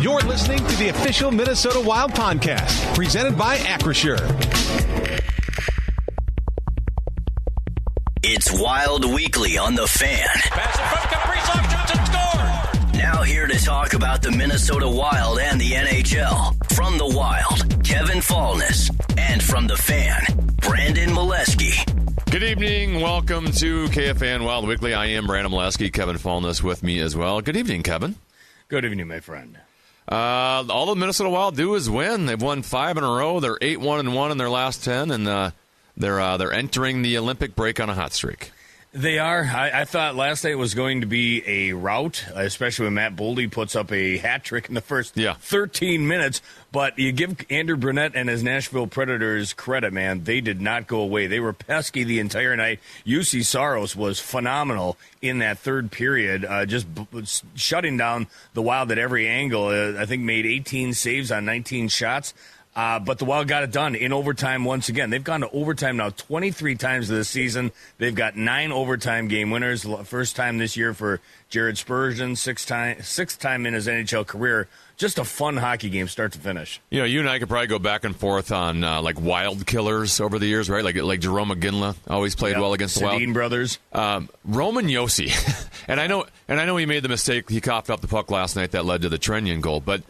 You're listening to the official Minnesota Wild podcast, presented by Acrisure. It's Wild Weekly on The Fan. Pass it from Kaprizov, Johnson scored! Now here to talk about the Minnesota Wild and the NHL. From the Wild, Kevin Falness. And from The Fan, Brandon Mileski. Good evening. Welcome to KFAN Wild Weekly. I am Brandon Mileski. Kevin Falness with me as well. Good evening, Kevin. Good evening, my friend. All the Minnesota Wild do is win. They've won 5 in a row. They're 8-1-1 in their last 10, and they're entering the Olympic break on a hot streak. They are. I thought last night was going to be a rout, especially when Matt Boldy puts up a hat trick in the first 13 minutes. But you give Andrew Brunette and his Nashville Predators credit, man. They did not go away. They were pesky the entire night. UC Saros was phenomenal in that third period, just shutting down the Wild at every angle. I think made 18 saves on 19 shots. But the Wild got it done in overtime once again. They've gone to overtime now 23 times this season. They've got 9 overtime game winners. First time this year for Jared Spurgeon, sixth time in his NHL career. Just a fun hockey game, start to finish. You know, you and I could probably go back and forth on like wild killers over the years, right? Like Jerome McGinley always played well against the Wild. Sedin brothers. Roman Josi, and I know he made the mistake. He coughed up the puck last night that led to the Trenyan goal, but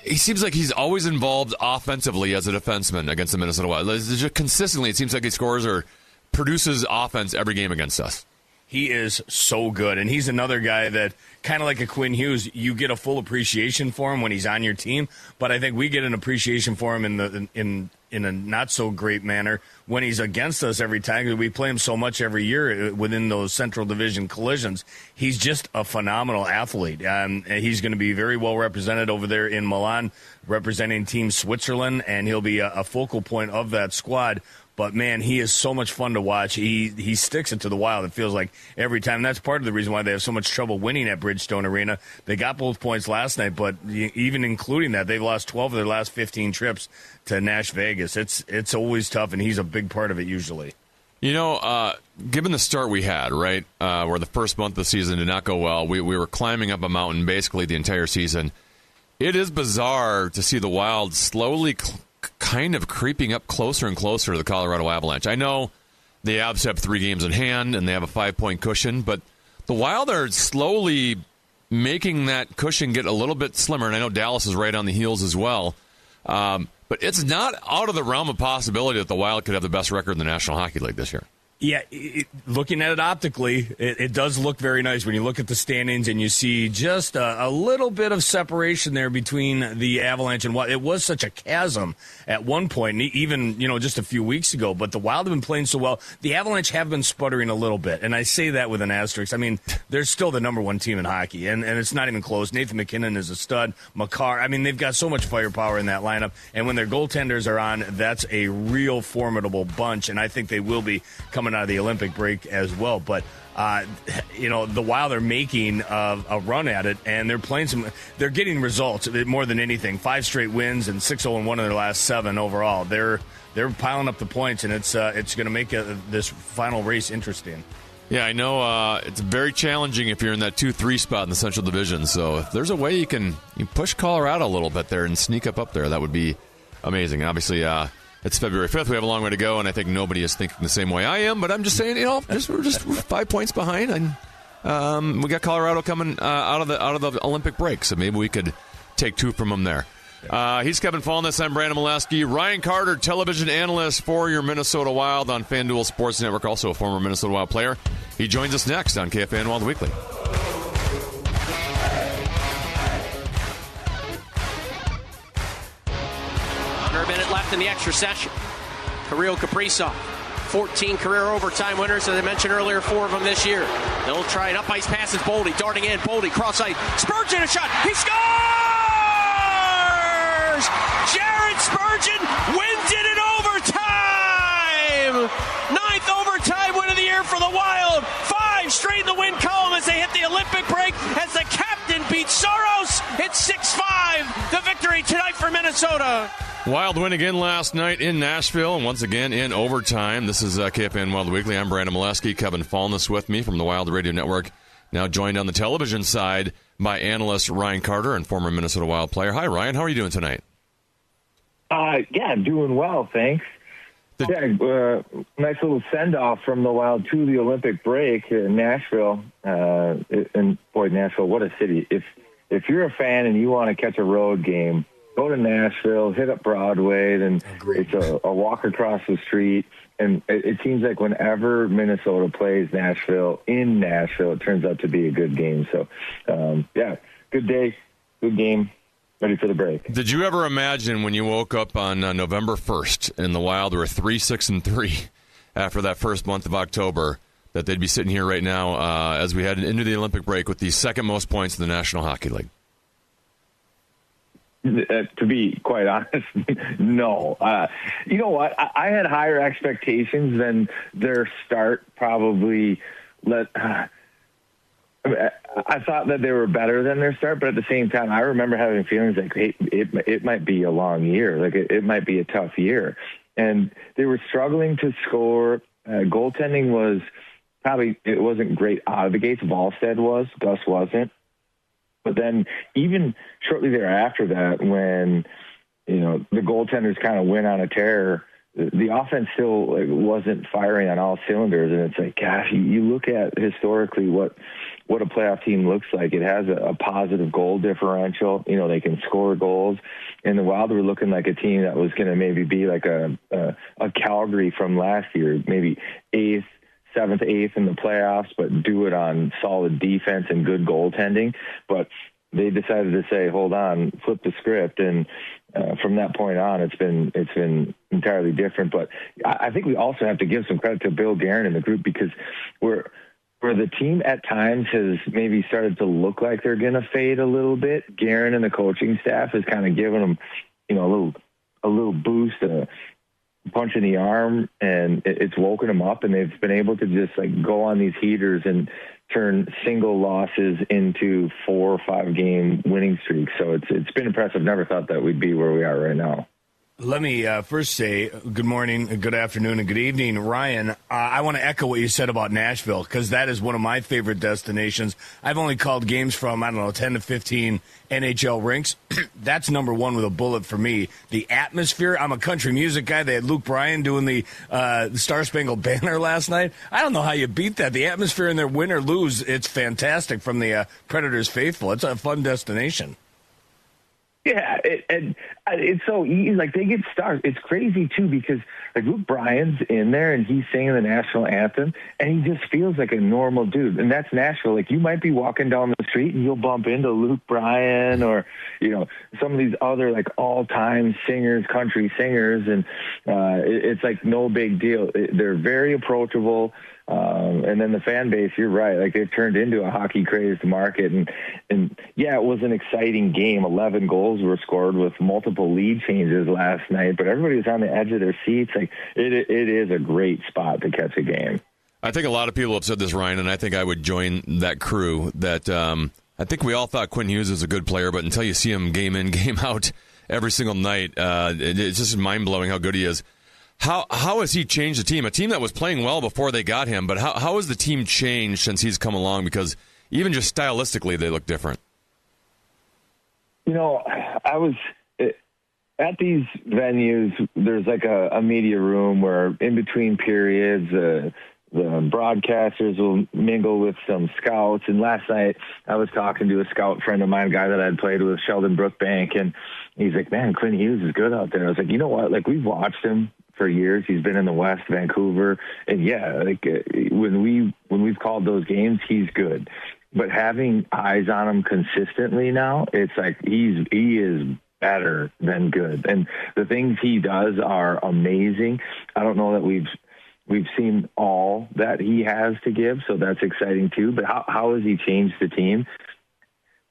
he seems like he's always involved offensively as a defenseman against the Minnesota Wild. Just consistently, it seems like he scores or produces offense every game against us. He is so good, and he's another guy that, kind of like a Quinn Hughes, you get a full appreciation for him when he's on your team, but I think we get an appreciation for him in a not-so-great manner when he's against us every time, because we play him so much every year within those Central Division collisions. He's just a phenomenal athlete. He's going to be very well represented over there in Milan, representing Team Switzerland, and he'll be a focal point of that squad. But, man, he is so much fun to watch. He sticks it to the Wild, it feels like, every time. That's part of the reason why they have so much trouble winning at Bridgestone Arena. They got both points last night, but even including that, they've lost 12 of their last 15 trips to Nash Vegas. It's always tough, and he's a big part of it usually. You know, given the start we had, right, where the first month of the season did not go well, we were climbing up a mountain basically the entire season. It is bizarre to see the Wild slowly kind of creeping up closer and closer to the Colorado Avalanche. I know the Avs have 3 games in hand and they have a 5-point cushion, but the Wild are slowly making that cushion get a little bit slimmer, and I know Dallas is right on the heels as well. But it's not out of the realm of possibility that the Wild could have the best record in the National Hockey League this year. Yeah, looking at it optically, it does look very nice when you look at the standings and you see just a little bit of separation there between the Avalanche and Wild. It was such a chasm at one point, even just a few weeks ago. But the Wild have been playing so well. The Avalanche have been sputtering a little bit, and I say that with an asterisk. I mean, they're still the number 1 team in hockey, and it's not even close. Nathan McKinnon is a stud. Makar, I mean, they've got so much firepower in that lineup, and when their goaltenders are on, that's a real formidable bunch, and I think they will be coming out of the Olympic break as well. But the Wild are making a run at it, and they're getting results more than anything. 5 straight wins and 6-0-1 in their last 7 overall. They're piling up the points, and it's going to make this final race interesting. Yeah, I know it's very challenging if you're in that 2-3 spot in the Central Division. So if there's a way you push Colorado a little bit there and sneak up there, that would be amazing. Obviously, it's February 5th. We have a long way to go, and I think nobody is thinking the same way I am. But I'm just saying, we're just 5 points behind, and we got Colorado coming out of the Olympic break, so maybe we could take 2 from them there. He's Kevin Falness. I'm Brandon Mileski. Ryan Carter, television analyst for your Minnesota Wild on FanDuel Sports Network, also a former Minnesota Wild player. He joins us next on KFAN Wild Weekly. Under a minute left in the extra session. Kirill Kaprizov, 14 career overtime winners, as I mentioned earlier, 4 of them this year. They'll try an up-ice pass. It's Boldy darting in. Boldy cross-ice. Spurgeon a shot. He scores! Jared Spurgeon wins it in overtime! 9th overtime win of the year for the Wild. 5 straight in the win column as they hit the Olympic break as the captain beats Saros. It's 6-5. The victory tonight for Minnesota. Wild win again last night in Nashville, and once again in overtime. This is KFAN Wild Weekly. I'm Brandon Mileski. Kevin Falness with me from the Wild Radio Network. Now joined on the television side by analyst Ryan Carter and former Minnesota Wild player. Hi, Ryan. How are you doing tonight? Yeah, I'm doing well, thanks. Nice little send-off from the Wild to the Olympic break in Nashville. And boy, Nashville, what a city. If you're a fan and you want to catch a road game, go to Nashville, hit up Broadway, then it's a walk across the street. And it seems like whenever Minnesota plays Nashville, in Nashville, it turns out to be a good game. So, good day, good game, ready for the break. Did you ever imagine when you woke up on November 1st and the Wild were 3-6-3 after that first month of October, that they'd be sitting here right now as we head into the Olympic break with the second most points in the National Hockey League? To be quite honest, no. You know what? I had higher expectations than their start probably I thought that they were better than their start, but at the same time, I remember having feelings like, hey, it might be a long year. Like, it might be a tough year. And they were struggling to score. Goaltending was it wasn't great out of the gates. Wallstead was. Gus wasn't. But then even shortly thereafter that, when, the goaltenders kind of went on a tear, the offense still wasn't firing on all cylinders. And it's like, gosh, you look at historically what a playoff team looks like. It has a positive goal differential. They can score goals. And the Wild were looking like a team that was going to maybe be like a Calgary from last year, maybe 8th, 7th, 8th in the playoffs, but do it on solid defense and good goaltending. But they decided to say, hold on, flip the script. And from that point on, it's been entirely different. But I think we also have to give some credit to Bill Guerin and the group, because where the team at times has maybe started to look like they're going to fade a little bit, Guerin and the coaching staff has kind of given them, a little boost, a punch in the arm, and it's woken them up, and they've been able to just go on these heaters and turn single losses into 4 or 5 game winning streaks. So it's been impressive. Never thought that we'd be where we are right now. Let me first say good morning, good afternoon, and good evening, Ryan. I want to echo what you said about Nashville, because that is one of my favorite destinations. I've only called games from, 10 to 15 NHL rinks. That's number one with a bullet for me. The atmosphere, I'm a country music guy. They had Luke Bryan doing the Star Spangled Banner last night. I don't know how you beat that. The atmosphere in their win or lose, it's fantastic from the Predators faithful. It's a fun destination. Yeah, it's so easy. They get stars. It's crazy, too, because Luke Bryan's in there and he's singing the national anthem, and he just feels like a normal dude. And that's Nashville. You might be walking down the street and you'll bump into Luke Bryan or, some of these other all-time singers, country singers, and it's no big deal. They're very approachable. And then the fan base, you're right. They've turned into a hockey-crazed market. And yeah, it was an exciting game. 11 goals were scored with multiple lead changes last night, but everybody was on the edge of their seats. It is a great spot to catch a game. I think a lot of people have said this, Ryan, and I think I would join that crew, that I think we all thought Quinn Hughes was a good player, but until you see him game in, game out every single night, it's just mind-blowing how good he is. How has he changed the team? A team that was playing well before they got him, but how has the team changed since he's come along? Because even just stylistically, they look different. I was at these venues. There's a media room where in between periods, the broadcasters will mingle with some scouts. And last night I was talking to a scout friend of mine, a guy that I'd played with, Sheldon Brookbank, and he's like, man, Quinn Hughes is good out there. I was like, you know what? We've watched him for years. He's been in the West, Vancouver, and when we've called those games, he's good. But having eyes on him consistently now, it's he is better than good, and the things he does are amazing. I don't know that we've seen all that he has to give, so that's exciting too. But how has he changed the team?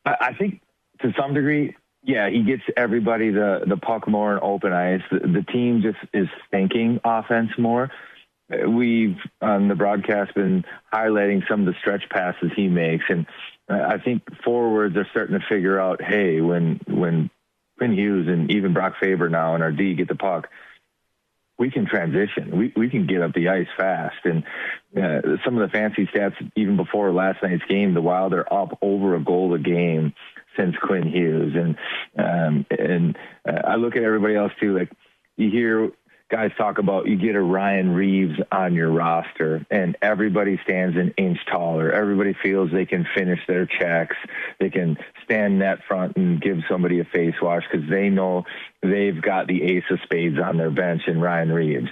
I think to some degree, yeah, he gets everybody the puck more in open ice. The team just is thinking offense more. We've, on the broadcast, been highlighting some of the stretch passes he makes. And I think forwards are starting to figure out, hey, when Quinn Hughes and even Brock Faber now and our D get the puck, we can transition. We can get up the ice fast. And some of the fancy stats, even before last night's game, the Wild are up over a goal a game since Quinn Hughes. And I look at everybody else too. Like, you hear guys talk about, you get a Ryan Reeves on your roster and everybody stands an inch taller. Everybody feels they can finish their checks. They can stand net front and give somebody a face wash because they know they've got the ace of spades on their bench in Ryan Reeves.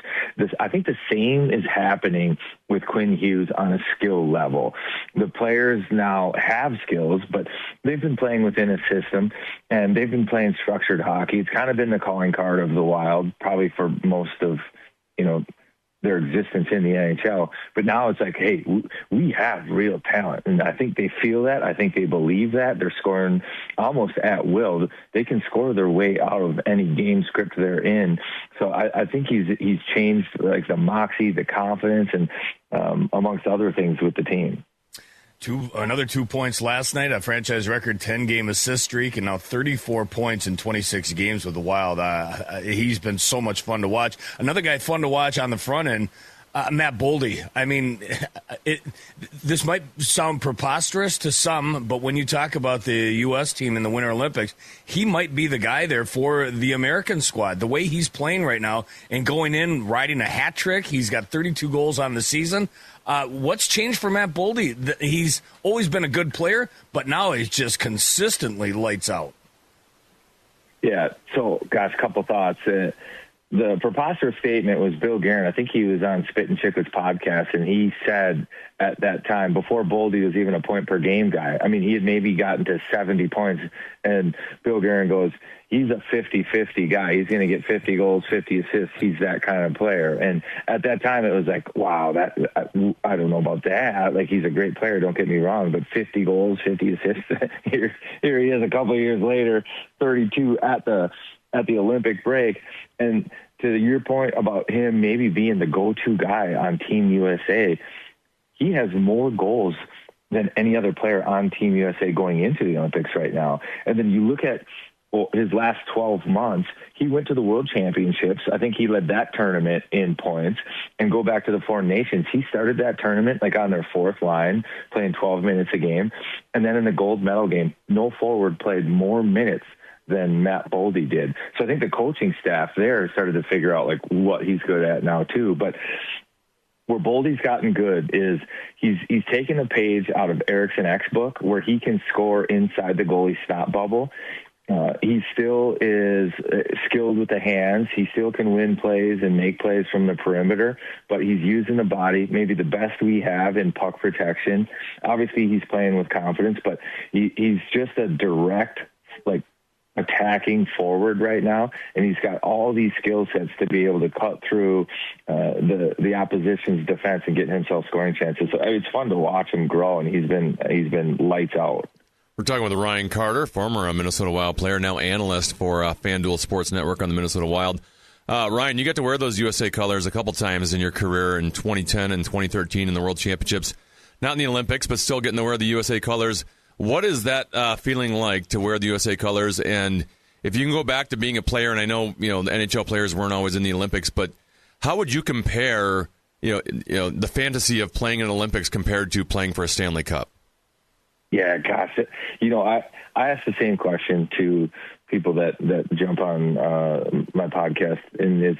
I think the same is happening with Quinn Hughes on a skill level. The players now have skills, but they've been playing within a system and they've been playing structured hockey. It's kind of been the calling card of the Wild, probably for most of, their existence in the NHL. But now it's like, hey, we have real talent. And I think they feel that. I think they believe that. They're scoring almost at will. They can score their way out of any game script they're in. So I think he's changed, like, the moxie, the confidence, and amongst other things with the team. Another 2 points last night, a franchise record 10-game assist streak, and now 34 points in 26 games with the Wild. He's been so much fun to watch. Another guy fun to watch on the front end, Matt Boldy. I mean, this might sound preposterous to some, but when you talk about the U.S. team in the Winter Olympics, he might be the guy there for the American squad. The way he's playing right now and going in, riding a hat trick, he's got 32 goals on the season. What's changed for Matt Boldy? He's always been a good player, but now he's just consistently lights out. Yeah, so, gosh, a couple thoughts. The preposterous statement was Bill Guerin. I think he was on Spit and Chicklets podcast, and he said at that time, before Boldy was even a point-per-game guy, I mean, he had maybe gotten to 70 points, and Bill Guerin goes, he's a 50-50 guy. He's going to get 50 goals, 50 assists. He's that kind of player. And at that time, it was like, wow, I don't know about that. Like, he's a great player, don't get me wrong, but 50 goals, 50 assists. Here he is a couple of years later, 32 at the Olympic break. And to your point about him maybe being the go-to guy on Team USA, he has more goals than any other player on Team USA going into the Olympics right now. And then you look at his last 12 months, he went to the World Championships. I think he led that tournament in points. And go back to the Four Nations, he started that tournament like on their fourth line, playing 12 minutes a game. And then in the gold medal game, no forward played more minutes than Matt Boldy did. So I think the coaching staff there started to figure out like what he's good at now too. But where Boldy's gotten good is he's taken a page out of Eriksson Ek's book where he can score inside the goalie stop bubble. He still is skilled with the hands. He still can win plays and make plays from the perimeter, but he's using the body, maybe the best we have in puck protection. Obviously, he's playing with confidence, but he's just a direct, like, attacking forward right now, and he's got all these skill sets to be able to cut through the opposition's defense and get himself scoring chances. So it's fun to watch him grow, and he's been lights out. We're talking with Ryan Carter, former Minnesota Wild player, now analyst for FanDuel Sports Network on the Minnesota Wild. Ryan, you got to wear those USA colors a couple times in your career in 2010 and 2013 in the World Championships. Not in the Olympics, but still getting to wear the USA colors. What is that feeling like to wear the USA colors? And if you can go back to being a player, and I know the NHL players weren't always in the Olympics, but how would you compare the fantasy of playing in the Olympics compared to playing for a Stanley Cup? Yeah, gosh, I ask the same question to people that jump on my podcast, and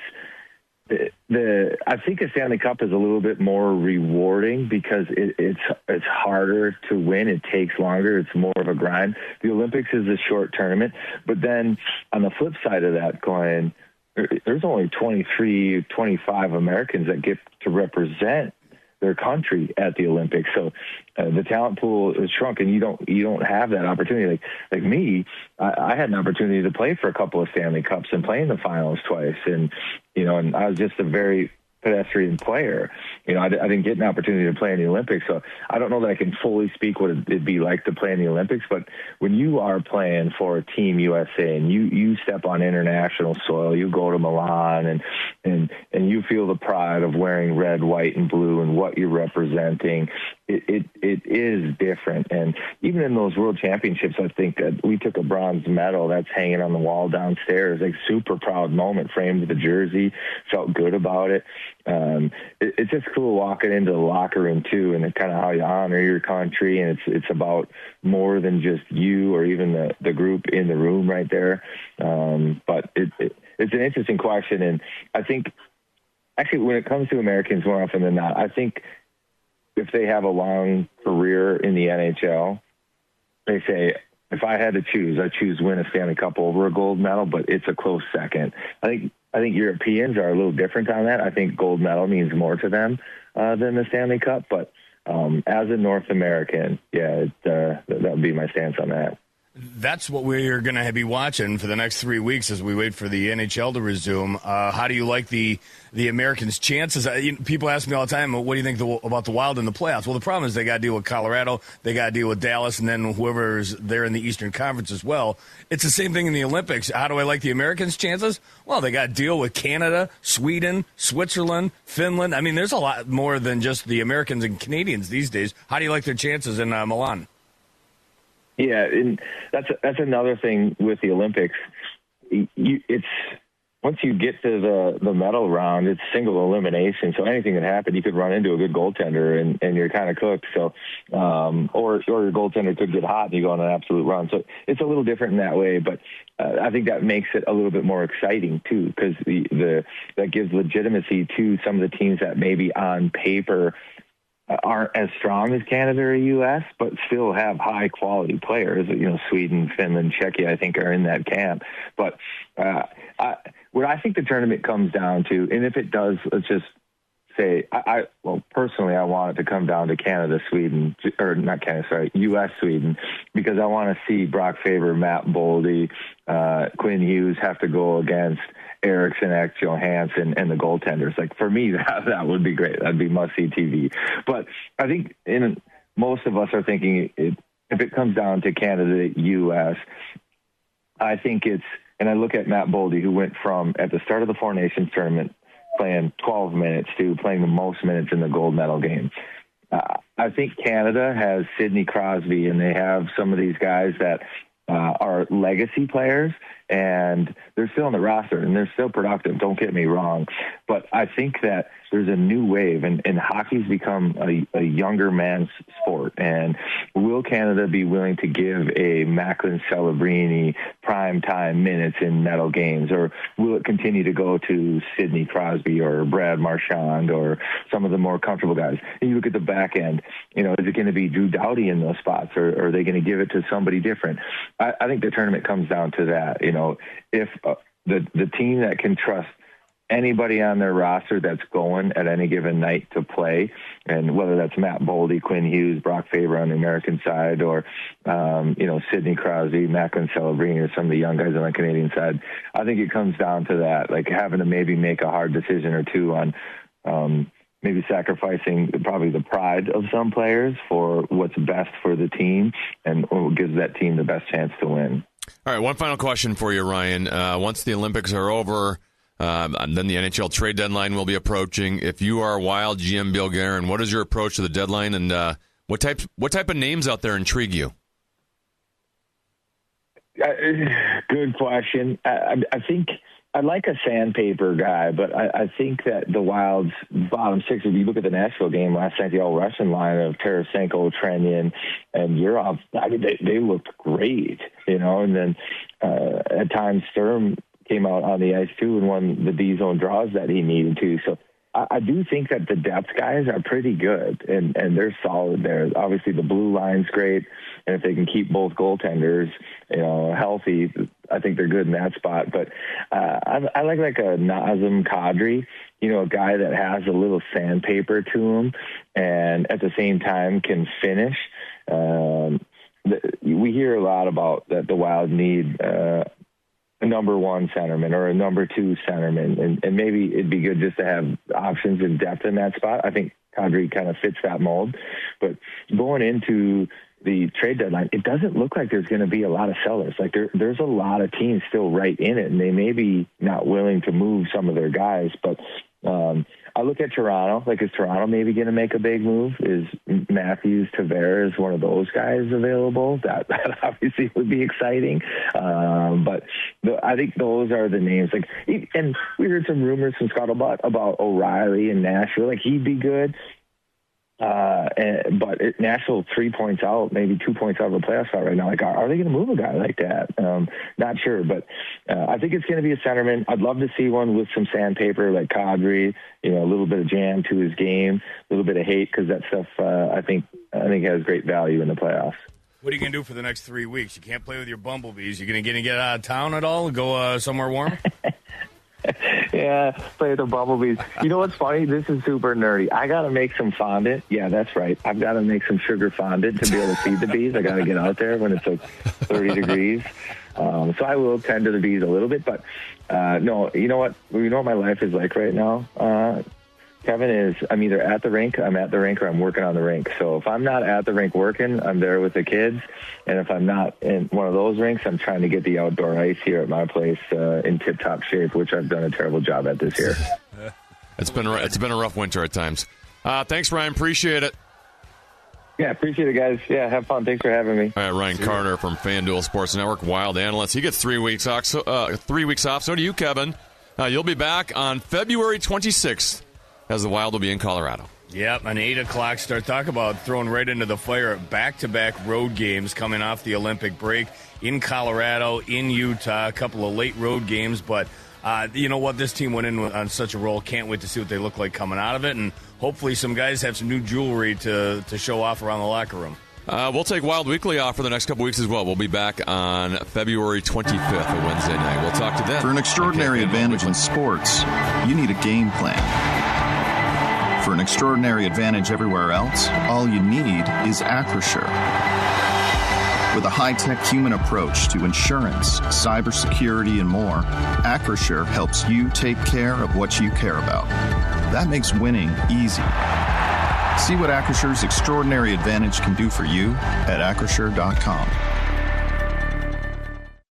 I think a Stanley Cup is a little bit more rewarding because it's harder to win. It takes longer. It's more of a grind. The Olympics is a short tournament, but then on the flip side of that coin, there's only 23, 25 Americans that get to represent their country at the Olympics. So the talent pool is shrunk, and you don't have that opportunity. Like me, I had an opportunity to play for a couple of Stanley Cups and play in the finals twice. And I was just a very pedestrian player. I didn't get an opportunity to play in the Olympics, so I don't know that I can fully speak what it'd be like to play in the Olympics. But when you are playing for Team USA and you step on international soil, you go to Milan and you feel the pride of wearing red, white, and blue and what you're representing, it is different. And even in those world championships, I think we took a bronze medal that's hanging on the wall downstairs, like super proud moment, framed the jersey, felt good about it. It's just cool walking into the locker room too, and kind of how you honor your country. And it's about more than just you or even the group in the room right there. But it's an interesting question. And I think actually when it comes to Americans more often than not, I think if they have a long career in the NHL, they say, if I had to choose, I'd choose win a Stanley Cup over a gold medal, but it's a close second. I think Europeans are a little different on that. I think gold medal means more to them than the Stanley Cup. But as a North American, that would be my stance on that. That's what we're going to be watching for the next 3 weeks as we wait for the NHL to resume. How do you like the Americans' chances? People ask me all the time, what do you think about the Wild in the playoffs? Well, the problem is they got to deal with Colorado, they got to deal with Dallas, and then whoever's there in the Eastern Conference as well. It's the same thing in the Olympics. How do I like the Americans' chances? Well, they got to deal with Canada, Sweden, Switzerland, Finland. I mean, there's a lot more than just the Americans and Canadians these days. How do you like their chances in Milan? Yeah, and that's another thing with the Olympics. It's once you get to the medal round, it's single elimination. So anything can happen. You could run into a good goaltender and you're kind of cooked. So, or your goaltender could get hot and you go on an absolute run. So it's a little different in that way. But I think that makes it a little bit more exciting too, because that gives legitimacy to some of the teams that maybe on paper aren't as strong as Canada or U.S., but still have high-quality players. Sweden, Finland, Czechia, I think, are in that camp. But what I think the tournament comes down to, and if it does, let's just say, personally, I want it to come down to Canada, Sweden, or not Canada, sorry, U.S., Sweden, because I want to see Brock Faber, Matt Boldy, Quinn Hughes have to go against Eriksson, Johansson, and the goaltenders. Like, for me, that would be great. That'd be must-see TV. But I think most of us are thinking if it comes down to Canada, U.S., I think and I look at Matt Boldy, who went from, at the start of the Four Nations tournament, playing 12 minutes to playing the most minutes in the gold medal game. I think Canada has Sidney Crosby, and they have some of these guys that are legacy players, and they're still on the roster, and they're still productive. Don't get me wrong. But I think that there's a new wave, and hockey's become a younger man's sport. And will Canada be willing to give a Macklin Celebrini primetime minutes in medal games, or will it continue to go to Sidney Crosby or Brad Marchand or some of the more comfortable guys? And you look at the back end, is it going to be Drew Doughty in those spots, or are they going to give it to somebody different? I think the tournament comes down to that. If the team that can trust anybody on their roster that's going at any given night to play, and whether that's Matt Boldy, Quinn Hughes, Brock Faber on the American side, or Sidney Crosby, Macklin Celebrini, or some of the young guys on the Canadian side, I think it comes down to that, like having to maybe make a hard decision or two on maybe sacrificing probably the pride of some players for what's best for the team and what gives that team the best chance to win. All right, one final question for you, Ryan. Once the Olympics are over, and then the NHL trade deadline will be approaching. If you are Wild GM Bill Guerin, what is your approach to the deadline, and what type of names out there intrigue you? Good question. I think I like a sandpaper guy, but I think that the Wild's bottom six, if you look at the Nashville game last night, the all-Russian line of Tarasenko, Trenyan, and Yurov, I mean, they looked great, and then at times Sturm came out on the ice too and won the D-zone draws that he needed to. So I do think that the depth guys are pretty good, and they're solid there. Obviously, the blue line's great, and if they can keep both goaltenders, healthy, I think they're good in that spot. But I like a Nazem Kadri, a guy that has a little sandpaper to him, and at the same time can finish. We hear a lot about that the Wild need a number one centerman or a number two centerman, and maybe it'd be good just to have options and depth in that spot. I think Kadri kind of fits that mold. But going into the trade deadline, it doesn't look like there's going to be a lot of sellers. Like there's a lot of teams still right in it, and they may be not willing to move some of their guys, but I look at Toronto. Like, is Toronto maybe going to make a big move? Is Matthews Tavares one of those guys available? That obviously would be exciting. But I think those are the names. Like, and we heard some rumors from Scuttlebutt about O'Reilly in Nashville. Like, he'd be good. But Nashville 3 points out, maybe 2 points out of a playoff spot right now. Like, are they going to move a guy like that? Not sure, but I think it's going to be a centerman. I'd love to see one with some sandpaper, like Kadri. A little bit of jam to his game, a little bit of hate, because that stuff I think has great value in the playoffs. What are you going to do for the next 3 weeks? You can't play with your bumblebees. You going to get out of town at all? Go somewhere warm? Yeah, play with the bumblebees. You know what's funny? This is super nerdy. I got to make some fondant. Yeah, that's right. I've got to make some sugar fondant to be able to feed the bees. I got to get out there when it's like 30 degrees. So I will tend to the bees a little bit. But, no, you know what? You know what my life is like right now, Kevin, is I'm either at the rink, or I'm working on the rink. So if I'm not at the rink working, I'm there with the kids. And if I'm not in one of those rinks, I'm trying to get the outdoor ice here at my place in tip-top shape, which I've done a terrible job at this year. It's been a rough winter at times. Thanks, Ryan. Appreciate it. Yeah, appreciate it, guys. Yeah, have fun. Thanks for having me. All right, Ryan Carter from FanDuel Sports Network, Wild analyst. He gets 3 weeks off. 3 weeks off. So do you, Kevin. You'll be back on February 26th. As the Wild will be in Colorado. Yep, an 8 o'clock start. Talk about throwing right into the fire. Back-to-back road games coming off the Olympic break in Colorado, in Utah, a couple of late road games. But you know what? This team went in on such a roll. Can't wait to see what they look like coming out of it. And hopefully some guys have some new jewelry to show off around the locker room. We'll take Wild Weekly off for the next couple weeks as well. We'll be back on February 25th, a Wednesday night. We'll talk to them. For an extraordinary advantage in sports, you need a game plan. For an extraordinary advantage everywhere else, all you need is Acrisure. With a high-tech human approach to insurance, cybersecurity, and more, Acrisure helps you take care of what you care about. That makes winning easy. See what Acrisure's extraordinary advantage can do for you at Acrisure.com.